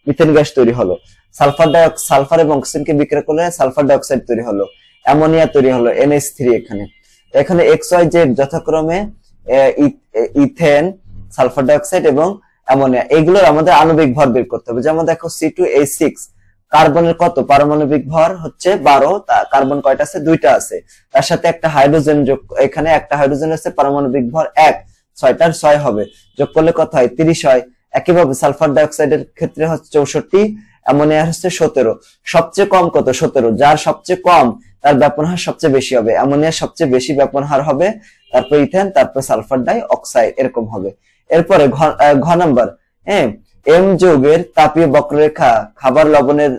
মিথেন গ্যাস তৈরি হলো। সালফার এবং অক্সিজেনকে বিক্রিয়া করলে সালফার ডাই অক্সাইড তৈরি হলো। অ্যামোনিয়া তৈরি হলো NH3। এখানে X Y Z যথাক্রমে ইথেন, সালফার ডাই অক্সাইড এবং অ্যামোনিয়া, এগুলোর আমাদের আণবিক ভর বের করতে হবে। যেমন দেখো C2H6, কার্বনের কত পারমাণবিক ভর হচ্ছে 12, কার্বন কয়টা আছে? 2টা আছে। তার সাথে একটা হাইড্রোজেন যোগ, এখানে একটা হাইড্রোজেন আছে, পারমাণবিক ভর 1, 6টার 6 হবে, যোগ করলে কত হয়? 30 হয়। একইভাবে সালফার ডাই অক্সাইডের ক্ষেত্রে হচ্ছে 64, অ্যামোনিয়া হচ্ছে 17। সবচেয়ে কম কত? 17। যার সবচেয়ে কম তার ব্যাপন হার সবচেয়ে বেশি হবে। অ্যামোনিয়ার সবচেয়ে বেশি ব্যাপন হার হবে, তারপর ইথেন, তারপর সালফার ডাই অক্সাইড, এরকম হবে। এরপরে ঘ নম্বর, এম যৌগের তাপীয় বক্ররেখা খাবার লবণের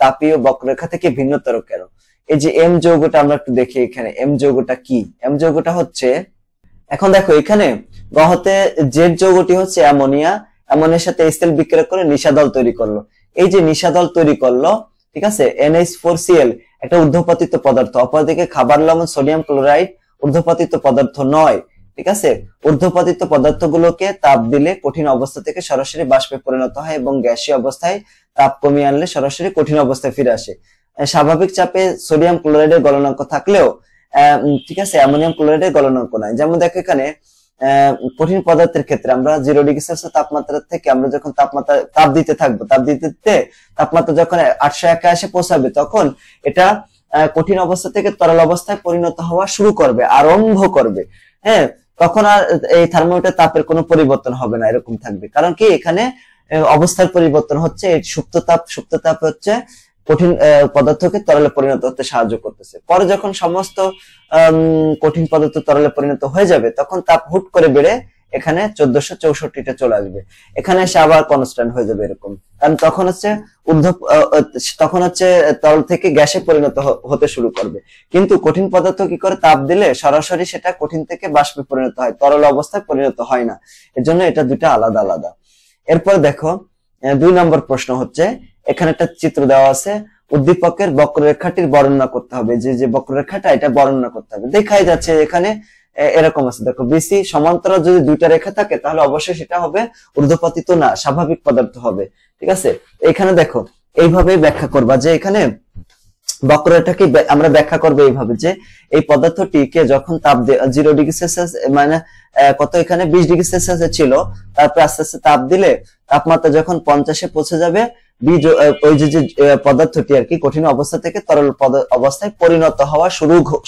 তাপীয় বক্ররেখা থেকে ভিন্নতর কেন? এই যে এম যৌগটা আমরা একটু দেখি, এখানে এম যৌগটা কি? এম যৌগটা হচ্ছে, এখন দেখো এখানে গহতে জেড যৌগটি হচ্ছে অ্যামোনিয়া, অ্যামোনিয়ার সাথে HCl বিক্রিয়া করে নিশাদল তৈরি করলো। এই যে নিশাদল তৈরি করলো, ঠিক আছে, NH4Cl একটা ঊর্ধ্বপাতিত পদার্থ। অপরদিকে খাবার লবণ সোডিয়াম ক্লোরাইড ঊর্ধ্বপাতিত পদার্থ নয়, ঠিক আছে। ঊর্ধ্বপাতিত পদার্থগুলোকে তাপ দিলে কঠিন অবস্থা থেকে সরাসরি বাষ্পে পরিণত হয় এবং গ্যাসীয় অবস্থায় তাপ কমিয়ে আনলে সরাসরি কঠিন অবস্থায় ফিরে আসে। স্বাভাবিক চাপে সোডিয়াম ক্লোরাইডের গলনাঙ্ক থাকলেও ঠিক আছে, অ্যামোনিয়াম ক্লোরাইডের গলনাঙ্ক নাই। যেমন দেখো, এখানে কঠিন পদার্থের ক্ষেত্রে আমরা 0 ডিগ্রি সেলসিয়াস তাপমাত্রা থেকে আমরা যখন তাপ দিতে থাকবো, তাপমাত্রা যখন 881 পৌঁছাবে, তখন এটা কঠিন অবস্থা থেকে তরল অবস্থায় পরিণত হওয়া শুরু করবে, আরম্ভ করবে, হ্যাঁ, তখন আর এই থার্মোমিটার তাপের কোনো পরিবর্তন হবে না, এরকম থাকবে। কারণ কি এখানে অবস্থার পরিবর্তন হচ্ছে, সুপ্ত তাপ হচ্ছে কঠিন পদার্থকে তরলে পরিণত হতে সাহায্য করতেছে। পরে যখন সমস্ত কঠিন পদার্থ তরলে পরিণত হয়ে যাবে তখন তাপ হুট করে বেড়ে এখানে 1464তে চলে আসবে, এখানে এসে আবার কনস্ট্যান্ট হয়ে যাবে এরকম। কারণ তখন হচ্ছে তরল থেকে গ্যাসে পরিণত হতে শুরু করবে। কিন্তু কঠিন পদার্থ কি করে, তাপ দিলে সরাসরি সেটা কঠিন থেকে বাষ্পে পরিণত হয়, তরল অবস্থায় পরিণত হয় না। এর জন্য এটা দুটা আলাদা আলাদা। এরপর দেখো 2 নম্বর প্রশ্ন হচ্ছে, এখানে একটা চিত্র দেওয়া আছে, উদ্দীপকের বক্ররেখাটির বর্ণনা করতে হবে। যে বক্ররেখাটা এটা বর্ণনা করতে হবে। দেখাই যাচ্ছে এখানে এরকম আছে, দেখো বিসি সমান্তরাল যদি দুইটা রেখা থাকে তাহলে অবশ্যই সেটা হবে ঊর্ধ্বপতিত না, স্বাভাবিক পদার্থ হবে। ঠিক আছে, এখানে দেখো এইভাবে ব্যাখ্যা করবা যে এখানে বক্ররেখাকে আমরা ব্যাখ্যা করবো এইভাবে যে এই পদার্থটিকে যখন তাপ 0 ডিগ্রি সেলসিয়াস মানে কত এখানে 20 ডিগ্রি সেলসিয়াস ছিল, তারপর আস্তে আস্তে তাপ দিলে তাপমাত্রা যখন 50-এ পৌঁছে যাবে, ওই যে পদার্থটি আর কি কঠিন অবস্থা থেকে তরল অবস্থায় পরিণত হওয়া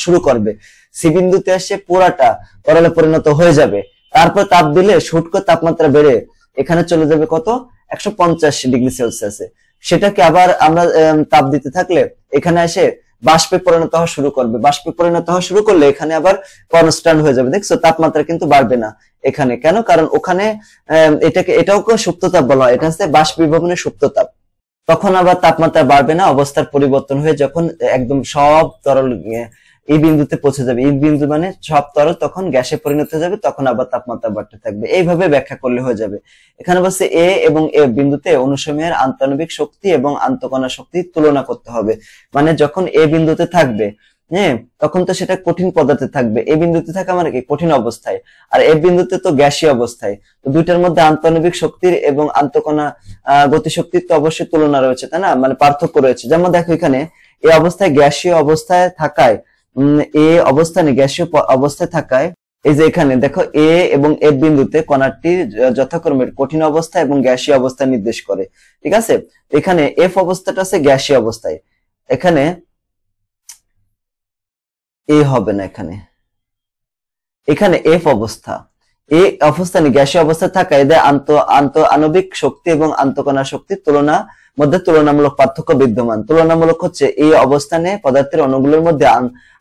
শুরু করবে। সি বিন্দুতে এসে পুরাটা তরলে পরিণত হয়ে যাবে। তারপর তাপ দিলে হুট করে তাপমাত্রা বেড়ে এখানে চলে যাবে কত 150 ডিগ্রি সেলসিয়াসে। সেটাকে আবার আমরা তাপ দিতে থাকলে এখানে এসে বাষ্পে পরিণত হওয়া শুরু করবে। বাষ্পে পরিণত হওয়া শুরু করলে এখানে আবার কনস্ট্যান্ট হয়ে যাবে। দেখছো তাপমাত্রা কিন্তু বাড়বে না এখানে, কেন? কারণ ওখানে এটাও সুপ্ত তাপ বলা হয়, এটা হচ্ছে বাষ্পীভবনের সুপ্ত তাপ। তখন আবার তাপমাত্রা বাড়বে না, অবস্থার পরিবর্তন হয়ে যখন একদম সব তরল এই বিন্দুতে পৌঁছে যাবে, এই বিন্দু মানে সব তরল তখন গ্যাসে পরিণত হয়ে যাবে, তখন আবার তাপমাত্রা বাড়তে থাকবে। এইভাবে ব্যাখ্যা করলে হয়ে যাবে। এখানে বলছে এ এবং এ বিন্দুতে অনুসময়ের আন্তঃআণবিক শক্তি এবং আন্তঃকণা শক্তির তুলনা করতে হবে। মানে যখন এ বিন্দুতে থাকবে, হ্যাঁ, তখন তো সেটা কঠিন পদার্থে থাকবে। এ বিন্দুতে থাকা মানে কি কঠিন অবস্থায়, আর এ বিন্দুতে তো গ্যাসীয় অবস্থায়। তো দুইটার মধ্যে আন্তঃআণবিক শক্তির এবং আন্তঃকণা গতিশক্তির তো অবশ্যই তুলনা রয়েছে, তাই না? মানে পার্থক্য রয়েছে। যেমন দেখো এখানে এই অবস্থায় গ্যাসীয় অবস্থায় থাকায় গ্যাসীয় অবস্থায় থাকায় এই যে এখানে দেখো এ এবং এ বিন্দুতে কণাটি যথাক্রমে কঠিন অবস্থা এবং গ্যাসীয় অবস্থা নির্দেশ করে। ঠিক আছে, এখানে এফ অবস্থাটা আছে গ্যাসীয় অবস্থায়, এখানে এ হবে না, এখানে এফ অবস্থা, এই অবস্থানে গ্যাসীয় অবস্থা থাকায় এদের আন্তঃআণবিক শক্তি এবং আন্তঃকণা শক্তির মধ্যে তুলনামূলক পার্থক্য বিদ্যমান। তুলনামূলক হচ্ছে এই অবস্থানে পদার্থের অণুগুলোর মধ্যে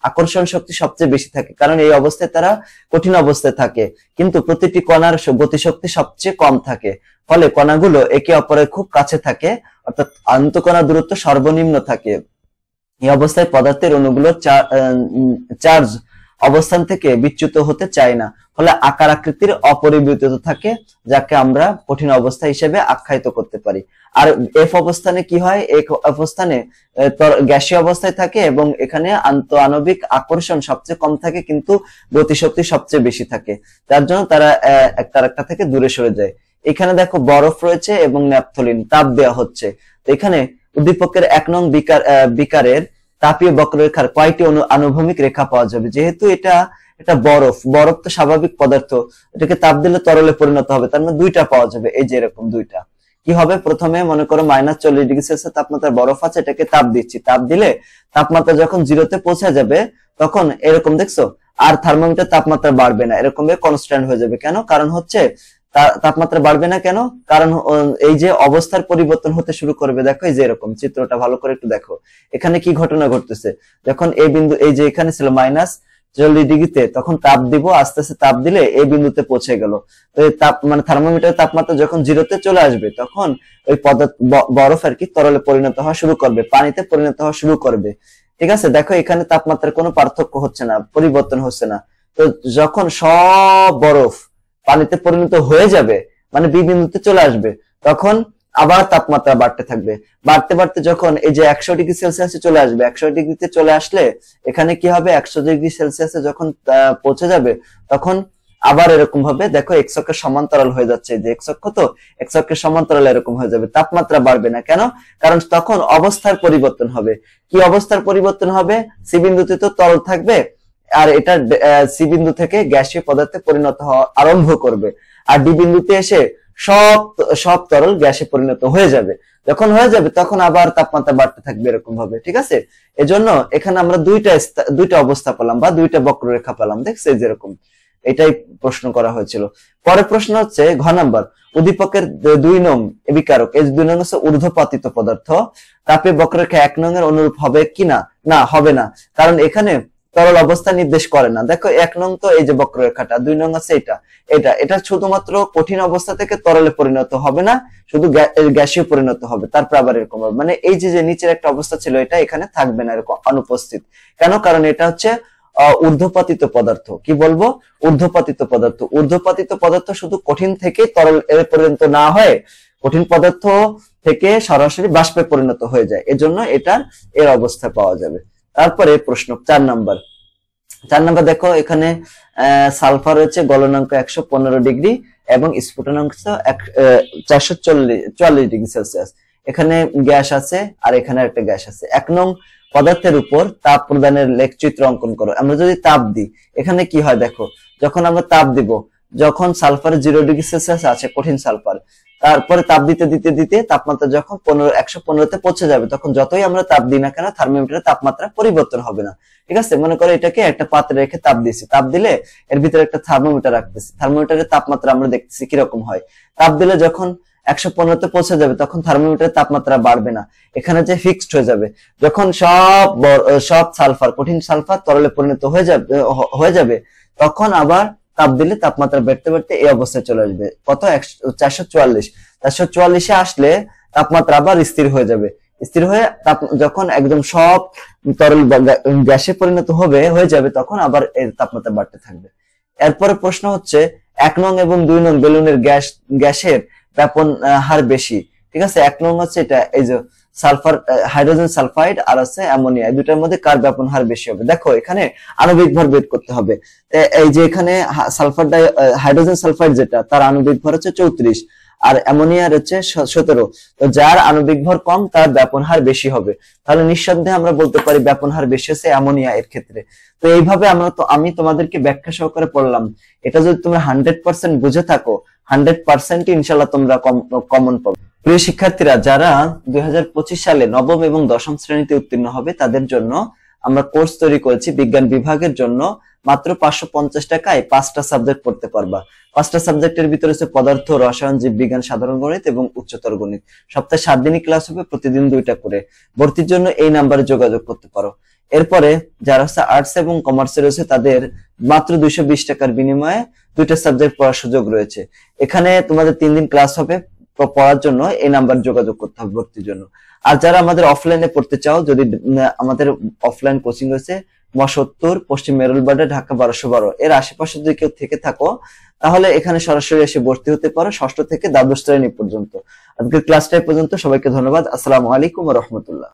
আকর্ষণ শক্তি সবচেয়ে বেশি থাকে, কারণ এই অবস্থায় তারা কঠিন অবস্থায় থাকে, কিন্তু প্রতিটি কণার গতিশক্তি সবচেয়ে কম থাকে। ফলে কণাগুলো একে অপরের খুব কাছে থাকে, অর্থাৎ আন্তঃকণা দূরত্ব সর্বনিম্ন থাকে। এই অবস্থায় পদার্থের অণুগুলো চার্জ অবস্থান থেকে বিচ্যুত হতে চায় না, ফলে আকার আকৃতির অপরিবর্তিত থাকে, যাকে আমরা কঠিন অবস্থা হিসেবে আখ্যায়িত করতে পারি। আর এফ অবস্থানে কি হয়, এক অবস্থানে গ্যাসীয় অবস্থায় থাকে এবং এখানে আন্তঃআণবিক আকর্ষণ সবচেয়ে কম থাকে, কিন্তু গতিশক্তি সবচেয়ে বেশি থাকে, যার জন্য তারা একটা থেকে দূরে সরে যায়। এখানে দেখো বরফ রয়েছে এবং ন্যাপথলিন তাপ দেওয়া হচ্ছে। তো এখানে উদ্দীপকের 1 নং বিকারের তাপীয় বক্ররেখার কয়টি আনুভূমিক রেখা পাওয়া যাবে? যেহেতু এটা বরফ তো স্বাভাবিক পদার্থ, এটাকে তাপ দিলে তরলে পরিণত হবে, তার মানে 2টা পাওয়া যাবে। এই যে এরকম 2টা কি হবে, প্রথমে মনে করো -40 ডিগ্রি সেলসিয়াস তাপমাত্রার বরফ আছে, এটাকে তাপ দিচ্ছি, তাপ দিলে তাপমাত্রা যখন 0-তে পৌঁছে যাবে তখন এরকম দেখছো আর থার্মোমিটার তাপমাত্রা বাড়বে না, এরকম কনস্ট্যান্ট হয়ে যাবে। কেন? কারণ হচ্ছে তাপমাত্রা বাড়বে না কেন? কারণ এই যে অবস্থার পরিবর্তন হতে শুরু করবে। দেখো এই যে এরকম চিত্রটা ভালো করে একটু দেখো, এখানে কি ঘটনা ঘটতেছে। যখন এই বিন্দু, এই যে এখানে ছিল -40 ডিগ্রিতে, তখন তাপ দিব, আস্তে আস্তে তাপ দিলে এই বিন্দুতে পৌঁছে গেল। তো এই তাপ মানে থার্মোমিটারের তাপমাত্রা যখন 0-তে চলে আসবে তখন ওই বরফ আর কি তরলে পরিণত হওয়া শুরু করবে, পানিতে পরিণত হওয়া শুরু করবে। ঠিক আছে, দেখো এখানে তাপমাত্রার কোনো পার্থক্য হচ্ছে না, পরিবর্তন হচ্ছে না। তো যখন সব বরফ পানিতে পরিণত হয়ে যাবে, মানে বি বিন্দুতে চলে আসবে, তখন আবার তাপমাত্রা বাড়তে থাকবে। বাড়তে বাড়তে যখন এই যে 100 ডিগ্রি সেলসিয়াসে চলে আসবে, 100 ডিগ্রিতে চলে আসলে এখানে কি হবে, 100 ডিগ্রি সেলসিয়াসে যখন পৌঁছে যাবে তখন আবার এরকম ভাবে দেখো এক্স অক্ষের সমান্তরাল হয়ে যাচ্ছে। যে এক্স অক্ষ তো এক্স অক্ষের সমান্তরাল এরকম হয়ে যাবে, তাপমাত্রা বাড়বে না। কেন? কারণ তখন অবস্থার পরিবর্তন হবে। কি অবস্থার পরিবর্তন হবে? সি বিন্দুতে তো তরল থাকবে, আর এটা সি বিন্দু থেকে গ্যাসীয় পদার্থে পরিণত হওয়া আরম্ভ করবে, আর ডি বিন্দুতে এসে সব তরল গ্যাসে পরিণত হয়ে যাবে। যখন হয়ে যাবে তখন আবার তাপমাত্রা বাড়তে থাকবে এরকম ভাবে, ঠিক আছে। এজন্য এখানে আমরা দুইটা অবস্থা পেলাম বা দুইটা বক্ররেখা পেলাম, দেখছে যেরকম। এটাই প্রশ্ন করা হয়েছিল। পরের প্রশ্ন হচ্ছে ঘ নাম্বার, উদ্দীপকের 2 নং বিকারক, এই 2 নং হচ্ছে ঊর্ধ্বপাতিত পদার্থ, তাপে বক্ররেখা 1 নং এর অনুরূপ হবে কিনা? না, হবে না, কারণ এখানে তরল অবস্থা নির্দেশ করে না। দেখো 1 নং তো এই যে বক্ররেখাটা, 2 নং আছে এটা শুধুমাত্র কঠিন অবস্থা থেকে তরলে পরিণত হবে না, শুধু গ্যাসীয় পরিণত হবে, তারপর আবার এরকম হবে। মানে এই যে নিচের একটা অবস্থা ছিল এটা এখানে থাকবে না, এরকম অনুপস্থিত। কেন? কারণ এটা হচ্ছে ঊর্ধ্বপাতিত পদার্থ। কি বলবো? ঊর্ধ্বপাতিত পদার্থ। ঊর্ধ্বপাতিত পদার্থ শুধু কঠিন থেকে তরল এর পরিণত না হয়, কঠিন পদার্থ থেকে সরাসরি বাষ্পে পরিণত হয়ে যায়, এজন্য এটার এর অবস্থা পাওয়া যাবে। তারপরে প্রশ্ন 4 নাম্বার। 4 নাম্বার দেখো, এখানে সালফার হচ্ছে গলনাঙ্ক 115 ডিগ্রি এবং স্ফুটনাঙ্ক 444 ডিগ্রি সেলসিয়াস। এখানে গ্যাস আছে আর এখানে একটা গ্যাস আছে। 1 নং পদার্থের উপর তাপ প্রদানের লেখচিত্র অঙ্কন করো। আমরা যদি তাপ দিই, এখানে কি হয় দেখো, যখন আমরা তাপ দিব, যখন সালফার 0 ডিগ্রি সেলসিয়াস আছে, কঠিন সালফার, তারপরে তাপ দিতে দিতে দিতে তাপমাত্রা যখন 115 পৌঁছে যাবে, তখন যতই আমরা তাপ দিই না কেন থার্মোমিটারে তাপমাত্রা পরিবর্তন হবে না, ঠিক আছে। মনে করো এটাকে একটা পাত্রে রেখে তাপ দিয়েছি, তাপ দিলে এর ভিতরে একটা থার্মোমিটার রাখতেছি, থার্মোমিটারের তাপমাত্রা আমরা দেখতেছি কিরকম হয়। তাপ দিলে যখন 115 পৌঁছে যাবে তখন থার্মোমিটারের তাপমাত্রা বাড়বে না, এখানে যে ফিক্সড হয়ে যাবে। যখন সব সালফার, কঠিন সালফার তরলে পরিণত হয়ে যাবে তখন আবার তাপ দিলে তাপমাত্রা বাড়তে বাড়তে এই অবস্থায় চলে আসবে। কত? 444 আসলে তাপমাত্রা আবার স্থির হয়ে যাবে। স্থির হয়ে যখন একদম সব তরল গ্যাসে পরিণত হয়ে যাবে তখন আবার এর তাপমাত্রা বাড়তে থাকবে। এরপরে প্রশ্ন হচ্ছে 1 নং এবং 2 নং বেলুনের গ্যাসের ব্যাপন হার বেশি, ঠিক আছে। 1 নং হচ্ছে এটা, এই যে সালফার, হাইড্রোজেন সালফাইড আর আছে অ্যামোনিয়া, এই দুটার মধ্যে কার ব্যাপন হার বেশি হবে? দেখো এখানে আণবিক ভর বের করতে হবে। এই যে এখানে হাইড্রোজেন সালফাইড যেটা, তার আণবিক ভর হচ্ছে 34 আর অ্যামোনিয়ার হচ্ছে 17। তো যার আণবিক ভর কম তার ব্যাপন হার বেশি হবে। তাহলে নিঃসন্দেহে আমরা বলতে পারি ব্যাপন হার বেশি হচ্ছে অ্যামোনিয়া এর ক্ষেত্রে। তো এইভাবে আমি তোমাদেরকে ব্যাখ্যা সহকারে পড়লাম। এটা যদি তোমরা 100% বুঝে থাকো, 100% ইনশাআল্লাহ তোমরা কমন পাবে। প্রিয় শিক্ষার্থীরা, যারা 2025 সালে নবম এবং দশম শ্রেণীতে উত্তীর্ণ হবে তাদের জন্য আমরা কোর্স তৈরি করেছি বিজ্ঞান বিভাগের জন্য। মাত্র 550 টাকায় 5টা সাবজেক্ট পড়তে পারবা। 5টা সাবজেক্টের ভিতরে হচ্ছে পদার্থ, রসায়ন, জীববিজ্ঞান, সাধারণ গণিত এবং উচ্চতর গণিত। সপ্তাহে 7 দিনই ক্লাস হবে, প্রতিদিন 2টা করে। ভর্তির জন্য এই নাম্বারে যোগাযোগ করতে পারো। এরপরে যারা হচ্ছে আর্টস এবং কমার্সে রয়েছে তাদের মাত্র 220 টাকার বিনিময়ে 2টা সাবজেক্ট পড়ার সুযোগ রয়েছে। এখানে তোমাদের 3 দিন ক্লাস হবে। পড়ার জন্য এই নাম্বার যোগাযোগ করতে হবে ভর্তির জন্য। আর যারা আমাদের অফলাইনে পড়তে চাও, যদি আমাদের অফলাইন কোচিং রয়েছে 70 পশ্চিম মেরুলবাডে, ঢাকা 1212, এর আশেপাশে যদি কেউ থেকে থাকো তাহলে এখানে সরাসরি এসে ভর্তি হতে পারো 6ষ্ঠ থেকে দ্বাদশ শ্রেণী পর্যন্ত। আজকের ক্লাসটা পর্যন্ত। সবাইকে ধন্যবাদ। আসসালামু আলাইকুম ওয়া রাহমাতুল্লাহ।